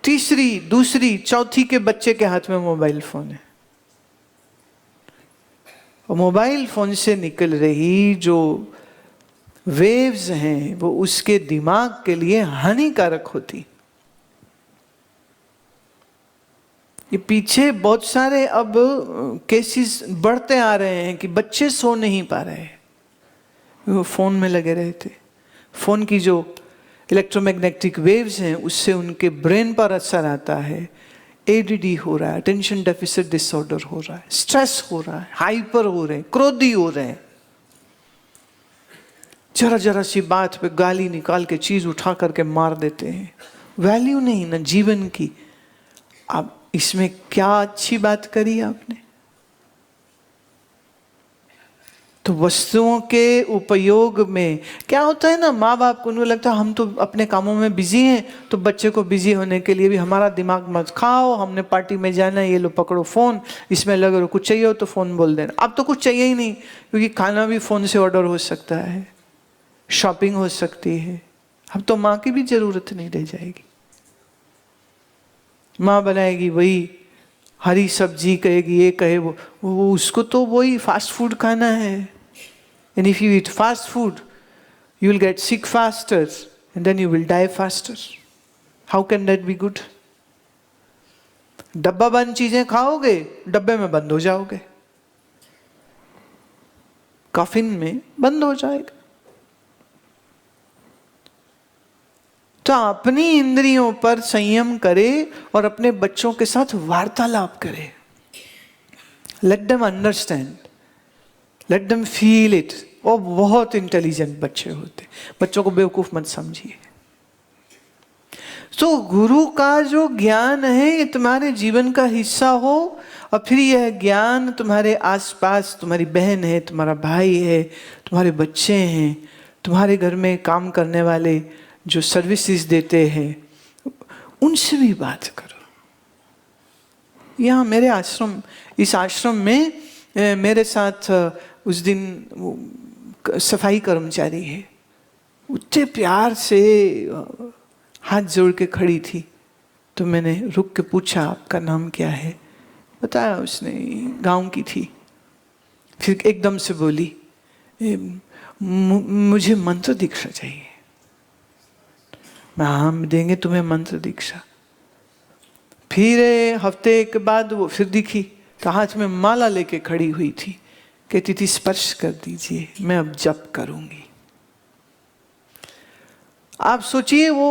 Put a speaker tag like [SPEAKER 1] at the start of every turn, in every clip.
[SPEAKER 1] तीसरी, दूसरी, चौथी के बच्चे के हाथ में मोबाइल फोन है। और मोबाइल फोन से निकल रही जो वेव्स हैं वो उसके दिमाग के लिए हानिकारक होती। ये पीछे बहुत सारे अब केसेस बढ़ते आ रहे हैं कि बच्चे सो नहीं पा रहे हैं, वो फोन में लगे रहते। फोन की जो इलेक्ट्रोमैग्नेटिक वेव्स हैं उससे उनके ब्रेन पर असर आता है। एडीडी हो रहा है, अटेंशन डेफिसिट डिसऑर्डर हो रहा है, स्ट्रेस हो रहा है, हाइपर हो रहे हैं, क्रोधी हो रहे हैं। जरा जरा सी बात पे गाली निकाल के चीज उठा करके मार देते हैं। वैल्यू नहीं ना जीवन की। अब इसमें क्या अच्छी बात करी आपने? तो वस्तुओं के उपयोग में क्या होता है ना, माँ बाप को उनको लगता है हम तो अपने कामों में बिजी हैं, तो बच्चे को बिजी होने के लिए भी हमारा दिमाग मत खाओ, हमने पार्टी में जाना है, ये लो पकड़ो फोन, इसमें लगे रहो, कुछ चाहिए हो तो फोन बोल देना। अब तो कुछ चाहिए ही नहीं, क्योंकि खाना भी फोन से ऑर्डर हो सकता है, शॉपिंग हो सकती है। अब तो माँ की भी जरूरत नहीं रह जाएगी। माँ बनाएगी वही हरी सब्जी, कहेगी ये कहे वो उसको तो वही फास्ट फूड खाना है। And if you eat fast food, you will get sick faster and then you will die faster. How can that be good? डब्बा बंद चीजें खाओगे, डब्बे में बंद हो जाओगे, कॉफिन में बंद हो जाएगा। तो अपनी इंद्रियों पर संयम करे और अपने बच्चों के साथ वार्तालाप करे। Let them understand, let them feel it। वो बहुत इंटेलिजेंट बच्चे होते, बच्चों को बेवकूफ मत समझिए। तो गुरु का जो ज्ञान है ये तुम्हारे जीवन का हिस्सा हो, और फिर यह ज्ञान तुम्हारे आसपास, तुम्हारी बहन है, तुम्हारा भाई है, तुम्हारे बच्चे हैं, तुम्हारे घर में काम करने वाले जो सर्विसेज देते हैं, उनसे भी बात करो। यहाँ मेरे आश्रम, इस आश्रम में मेरे साथ उस दिन सफाई कर्मचारी है, उतने प्यार से हाथ जोड़ के खड़ी थी। तो मैंने रुक के पूछा आपका नाम क्या है? बताया उसने, गांव की थी। फिर एकदम से बोली मुझे मंत्र दीक्षा चाहिए। मैं हम देंगे तुम्हें मंत्र दीक्षा। फिर हफ्ते के बाद वो फिर दिखी तो हाथ में माला लेके खड़ी हुई थी, कहती थी स्पर्श कर दीजिए, मैं अब जप करूंगी। आप सोचिए वो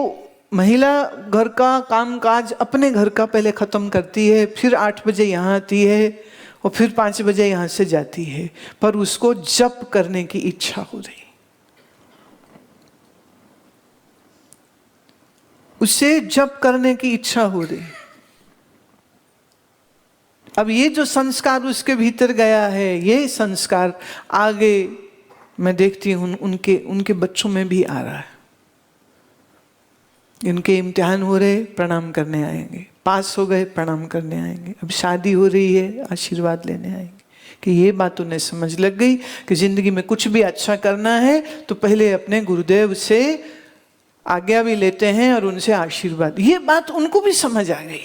[SPEAKER 1] महिला घर का कामकाज अपने घर का पहले खत्म करती है, फिर 8 बजे यहाँ आती है और फिर 5 बजे यहाँ से जाती है, पर उसको जप करने की इच्छा हो रही, उसे जप करने की इच्छा हो रही। अब ये जो संस्कार उसके भीतर गया है, ये संस्कार आगे मैं देखती हूँ उनके बच्चों में भी आ रहा है। इनके इम्तिहान हो रहे, प्रणाम करने आएंगे, पास हो गए प्रणाम करने आएंगे, अब शादी हो रही है आशीर्वाद लेने आएंगे। कि ये बात उन्हें समझ लग गई कि जिंदगी में कुछ भी अच्छा करना है तो पहले अपने गुरुदेव से आज्ञा भी लेते हैं और उनसे आशीर्वाद। ये बात उनको भी समझ आ गई।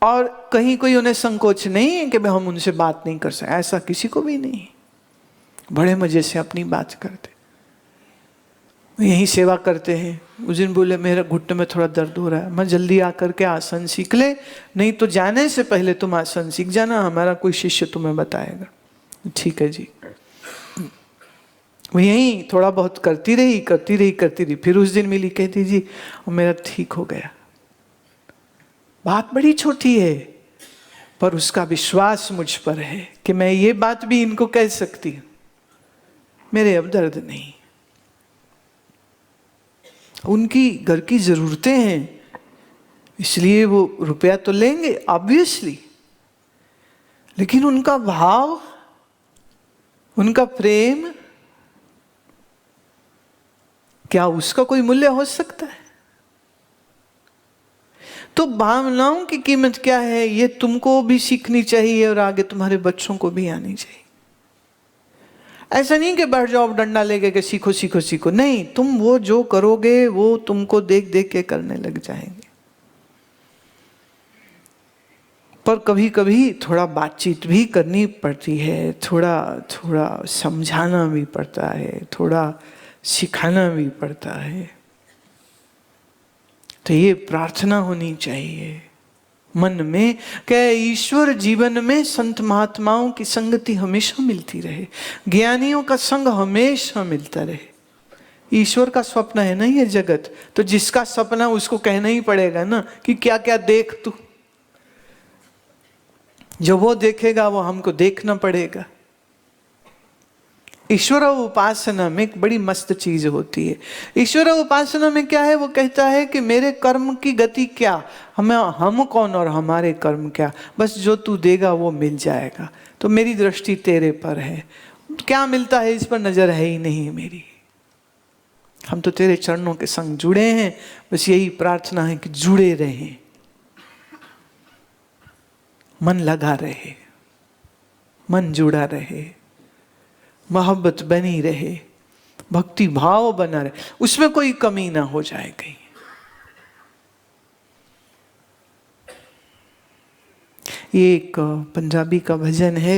[SPEAKER 1] और कहीं कोई उन्हें संकोच नहीं है कि भाई हम उनसे बात नहीं कर सकते, ऐसा किसी को भी नहीं। बड़े मजे से अपनी बात करते, यही सेवा करते हैं। उस दिन बोले मेरा घुटने में थोड़ा दर्द हो रहा है, मैं जल्दी आकर के आसन सीख ले, नहीं तो जाने से पहले तुम आसन सीख जाना, हमारा कोई शिष्य तुम्हें बताएगा। ठीक है जी। वो यही थोड़ा बहुत करती रही। फिर उस दिन मिली, कहती जी मेरा ठीक हो गया। बात बड़ी छोटी है, पर उसका विश्वास मुझ पर है कि मैं ये बात भी इनको कह सकती हूँ, मेरे अब दर्द नहीं। उनकी घर की जरूरतें हैं, इसलिए वो रुपया तो लेंगे ऑब्वियसली, लेकिन उनका भाव, उनका प्रेम, क्या उसका कोई मूल्य हो सकता है? तो भावनाओं की कीमत क्या है, ये तुमको भी सीखनी चाहिए और आगे तुम्हारे बच्चों को भी आनी चाहिए। ऐसा नहीं कि बैठ जाओ डंडा लेके के सीखो सीखो सीखो, नहीं, तुम वो जो करोगे वो तुमको देख देख के करने लग जाएंगे। पर कभी कभी थोड़ा बातचीत भी करनी पड़ती है, थोड़ा थोड़ा समझाना भी पड़ता है, थोड़ा सिखाना भी पड़ता है। तो ये प्रार्थना होनी चाहिए मन में कि ईश्वर जीवन में संत महात्माओं की संगति हमेशा मिलती रहे, ज्ञानियों का संग हमेशा मिलता रहे। ईश्वर का स्वप्न है ना ये जगत, तो जिसका सपना उसको कहना ही पड़ेगा ना कि क्या क्या देख तू। जो वो देखेगा वो हमको देखना पड़ेगा। ईश्वर उपासना में एक बड़ी मस्त चीज होती है। ईश्वर उपासना में क्या है, वो कहता है कि मेरे कर्म की गति क्या, हम कौन और हमारे कर्म क्या, बस जो तू देगा वो मिल जाएगा। तो मेरी दृष्टि तेरे पर है, क्या मिलता है इस पर नजर है ही नहीं मेरी। हम तो तेरे चरणों के संग जुड़े हैं, बस यही प्रार्थना है कि जुड़े रहें, मन लगा रहे, मन जुड़ा रहे, मोहब्बत बनी रहे, भक्ति भाव बना रहे, उसमें कोई कमी ना हो जाए कहीं। ये एक पंजाबी का भजन है,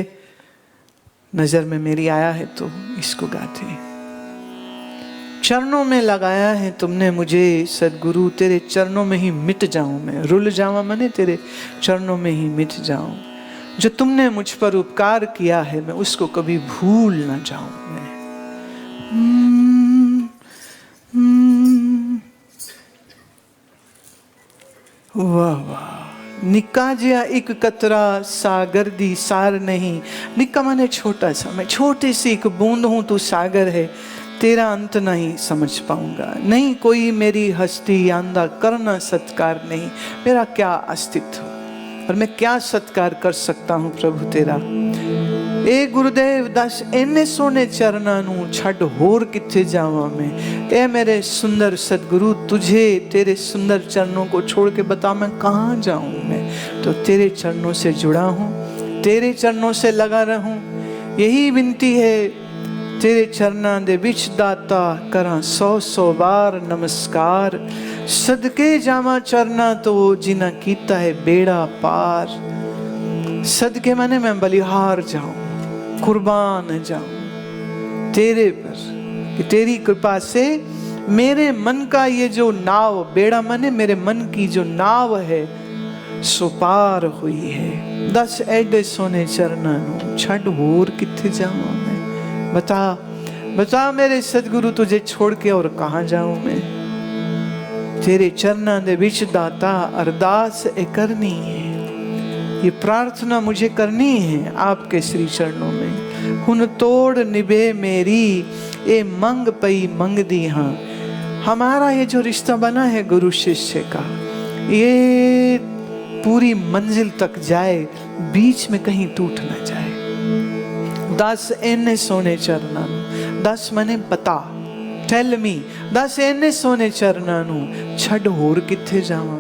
[SPEAKER 1] नजर में मेरी आया है तो इसको गाते हैं। चरणों में लगाया है तुमने मुझे सदगुरु, तेरे चरणों में ही मिट जाऊं मैं, रुल जाऊं मैंने तेरे चरणों में ही मिट जाऊं। जो तुमने मुझ पर उपकार किया है मैं उसको कभी भूल ना जाऊं मैं। वाह वाह। निक्का जिया एक कतरा सागर दी सार नहीं, निक्का माने छोटा सा, मैं छोटी सी एक बूंद हूं, तू सागर है, तेरा अंत नहीं समझ पाऊंगा। नहीं कोई मेरी हस्ती आंदा करना सत्कार नहीं, मेरा क्या अस्तित्व और मैं क्या सत्कार कर सकता हूं प्रभु तेरा। ए गुरुदेव दस इन्ने सोने चरणा नू छड़ होर किथे जावा मैं। ए मेरे सुंदर सदगुरु तुझे तेरे सुंदर चरणों को छोड़ के बता मैं कहाँ जाऊं मैं। तो तेरे चरणों से जुड़ा हूं, तेरे चरणों से लगा रहूं, यही विनती है। तेरे चरणा दे विच दाता करा 100 बार नमस्कार, सदके जावा चरना तो जिना कीता है बेड़ा पार। सदके माने मैं बलिहार जाऊं, कुर्बान जाऊं तेरे पर, कि तेरी कृपा से मेरे मन का ये जो नाव, बेड़ा माने मेरे मन की जो नाव है सो पार हुई है। दस एडे सोने चरना नू छड़ होर किथे जावा मैं। बता बता मेरे सदगुरु तुझे छोड़ के और कहाँ जाऊं मैं। तेरे चरणा दे विच दाता अरदास ए करनी है, ये प्रार्थना मुझे करनी है आपके श्री चरणों में। हुन तोड़ निभे मेरी ए मंग पई मंग दी। हाँ, हमारा ये जो रिश्ता बना है गुरु शिष्य का, ये पूरी मंजिल तक जाए, बीच में कहीं टूट ना जाए। दस इन्ने सोने चरणा नू, दस मने बता, टेल मी, दस इन्ने सोने चरणा नू छड़ होर किथे जावां।